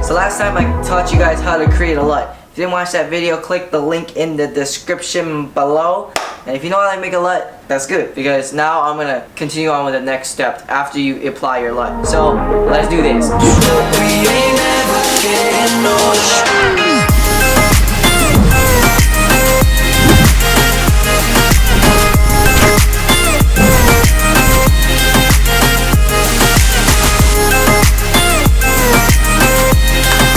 So last time I taught you guys how to create a LUT. If you didn't watch that video, click the link in the description below. And if you know how to make a LUT, that's good, because now I'm gonna continue on with the next step after you apply your LUT. So let's do this.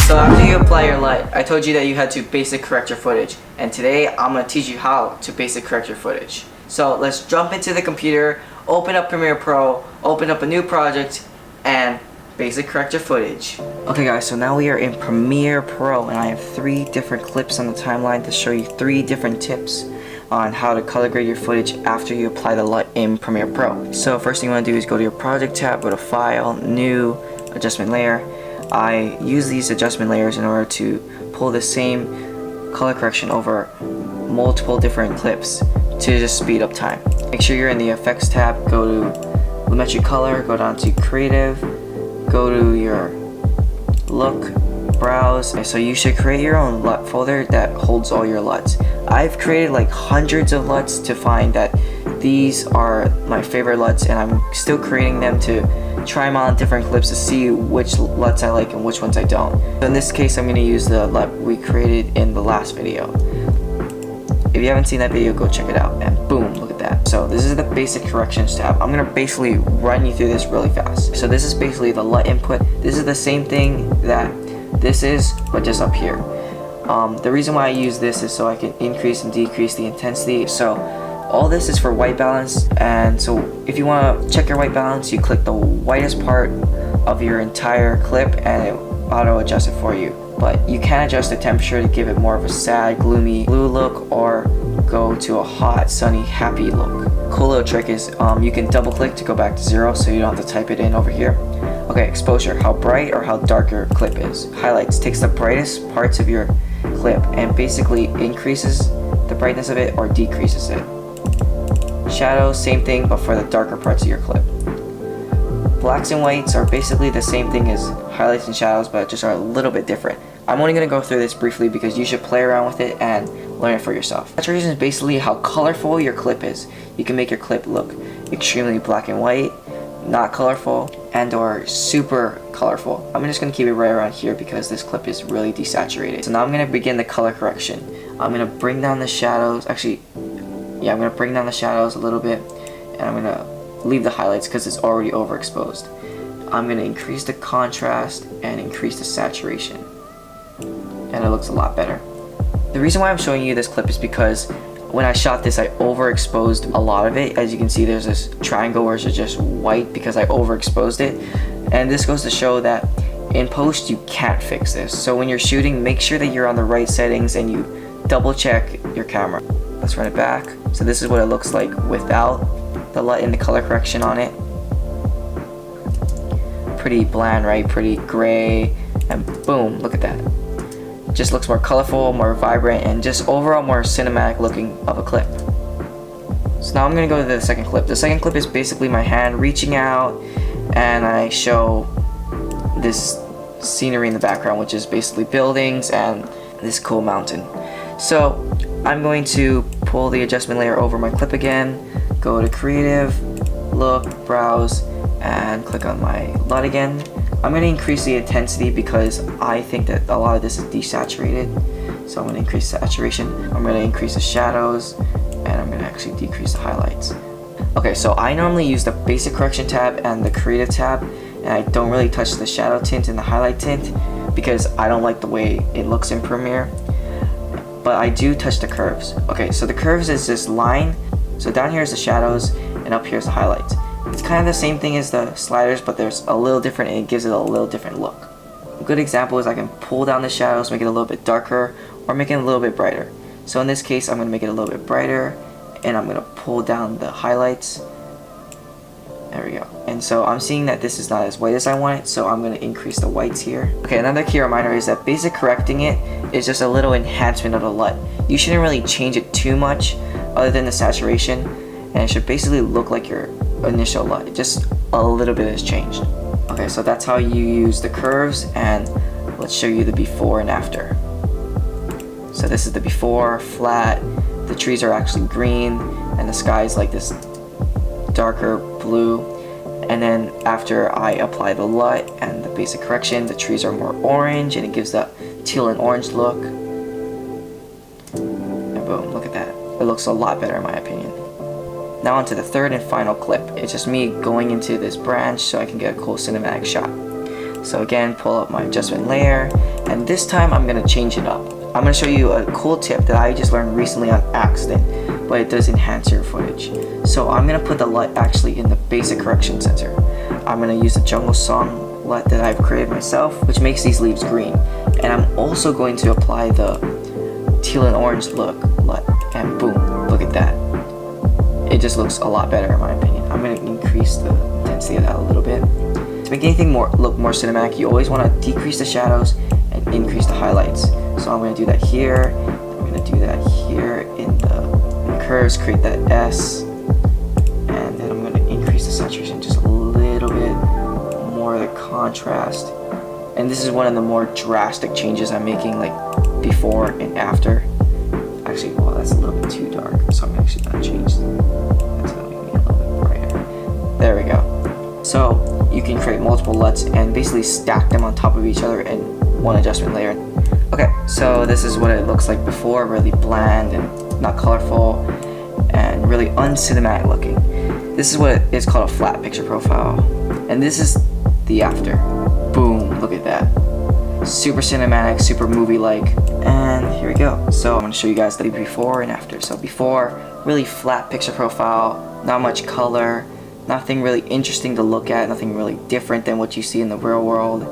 So after you apply your LUT, I told you that you had to basic correct your footage. And today, I'm going to teach you how to basic correct your footage. So let's jump into the computer, open up Premiere Pro, open up a new project, and basic correct your footage. Okay guys, so now we are in Premiere Pro, and I have 3 different clips on the timeline to show you 3 different tips on how to color grade your footage after you apply the LUT in Premiere Pro. So first thing you want to do is go to your project tab, go to File, New, Adjustment Layer. I use these adjustment layers in order to pull the same color correction over multiple different clips to just speed up time. Make sure you're in the Effects tab, go to Lumetri Color, go down to Creative, go to your Look, Browse. So you should create your own LUT folder that holds all your LUTs. I've created like hundreds of LUTs to find that these are my favorite LUTs, and I'm still creating them to try them on different clips to see which LUTs I like and which ones I don't. So in this case, I'm going to use the LUT we created in the last video. If you haven't seen that video, go check it out, and boom, look at that. So this is the basic corrections tab. I'm going to basically run you through this really fast. So this is basically the LUT input. This is the same thing that this is, but just up here. The reason why I use this is so I can increase and decrease the intensity. So all this is for white balance, and so if you want to check your white balance, you click the whitest part of your entire clip and it auto adjusts it for you. But you can adjust the temperature to give it more of a sad, gloomy blue look, or go to a hot, sunny, happy look. Cool little trick is you can double click to go back to 0 so you don't have to type it in over here. Okay, exposure, how bright or how dark your clip is. Highlights takes the brightest parts of your clip and basically increases the brightness of it or decreases it. Shadows, same thing, but for the darker parts of your clip. Blacks and whites are basically the same thing as highlights and shadows, but just are a little bit different. I'm only going to go through this briefly because you should play around with it and learn it for yourself. Saturation is basically how colorful your clip is. You can make your clip look extremely black and white, not colorful, and or super colorful. I'm just going to keep it right around here because this clip is really desaturated. So now I'm going to begin the color correction. I'm going to bring down the shadows. Actually, yeah, I'm going to bring down the shadows a little bit, and I'm going to leave the highlights because it's already overexposed. I'm going to increase the contrast and increase the saturation, and it looks a lot better. The reason why I'm showing you this clip is because when I shot this, I overexposed a lot of it. As you can see, there's this triangle where it's just white because I overexposed it, and this goes to show that in post you can't fix this. So when you're shooting, make sure that you're on the right settings and you double check your camera. Let's run it back. So this is what it looks like without the LUT and the color correction on it. Pretty bland, right? Pretty gray, and boom, look at that. It just looks more colorful, more vibrant, and just overall more cinematic looking of a clip. So now I'm gonna go to the second clip. The second clip is basically my hand reaching out, and I show this scenery in the background, which is basically buildings and this cool mountain. So I'm going to pull the adjustment layer over my clip again, go to Creative, Look, Browse, and click on my LUT again. I'm going to increase the intensity because I think that a lot of this is desaturated. So I'm going to increase saturation, I'm going to increase the shadows, and I'm going to actually decrease the highlights. Okay, so I normally use the basic correction tab and the creative tab, and I don't really touch the shadow tint and the highlight tint because I don't like the way it looks in Premiere. But I do touch the curves. Okay, so the curves is this line. So down here is the shadows, and up here is the highlights. It's kind of the same thing as the sliders, but there's a little different, and it gives it a little different look. A good example is I can pull down the shadows, make it a little bit darker, or make it a little bit brighter. So in this case, I'm going to make it a little bit brighter, and I'm going to pull down the highlights. There we go. And so I'm seeing that this is not as white as I want it, so I'm going to increase the whites here. Okay, another key reminder is that basic correcting it is just a little enhancement of the LUT. You shouldn't really change it too much other than the saturation, and it should basically look like your initial LUT. Just a little bit has changed. Okay, so that's how you use the curves, and let's let's show you the before and after. So this is the before, flat, the trees are actually green, and the sky is like this darker blue. And then after I apply the LUT and the basic correction, the trees are more orange, and it gives that teal and orange look. And boom, look at that. It looks a lot better in my opinion. Now onto the third and final clip. It's just me going into this branch so I can get a cool cinematic shot. So again, pull up my adjustment layer, and this time I'm gonna change it up. I'm gonna show you a cool tip that I just learned recently on accident, but it does enhance your footage. So I'm gonna put the LUT actually in the basic correction center. I'm gonna use the jungle song LUT that I've created myself, which makes these leaves green. And I'm also going to apply the teal and orange look LUT, and boom, look at that. It just looks a lot better in my opinion. I'm gonna increase the intensity of that a little bit. To make anything look more cinematic, you always wanna decrease the shadows and increase the highlights. So I'm going to do that here, I'm going to do that here in the curves, create that S, and then I'm going to increase the saturation just a little bit more of the contrast. And this is one of the more drastic changes I'm making, like before and after. Actually, well, that's a little bit too dark, so I'm actually going to change that's going to make me a little bit brighter. There we go. So you can create multiple LUTs and basically stack them on top of each other in one adjustment layer. Okay, so this is what it looks like before, really bland and not colorful and really uncinematic looking. This is what is called a flat picture profile, and this is the after. Boom, look at that. Super cinematic, super movie-like, and here we go. So I'm going to show you guys the before and after. So before, really flat picture profile, not much color, nothing really interesting to look at, nothing really different than what you see in the real world.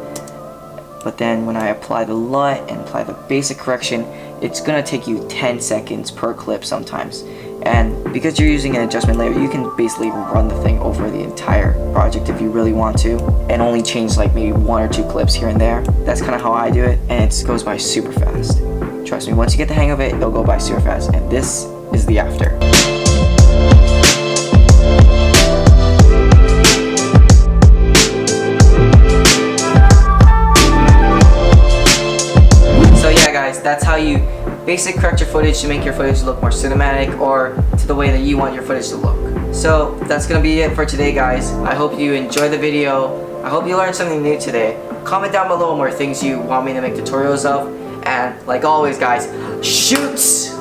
But then when I apply the LUT and apply the basic correction, it's gonna take you 10 seconds per clip sometimes. And because you're using an adjustment layer, you can basically run the thing over the entire project if you really want to, and only change like maybe 1 or 2 clips here and there. That's kind of how I do it, and it goes by super fast. Trust me, once you get the hang of it, it'll go by super fast. And this is the after. That's how you basic correct your footage to make your footage look more cinematic or to the way that you want your footage to look. So that's gonna be it for today, guys. I hope you enjoyed the video. I hope you learned something new today. Comment down below more things you want me to make tutorials of, and like always guys, shoot!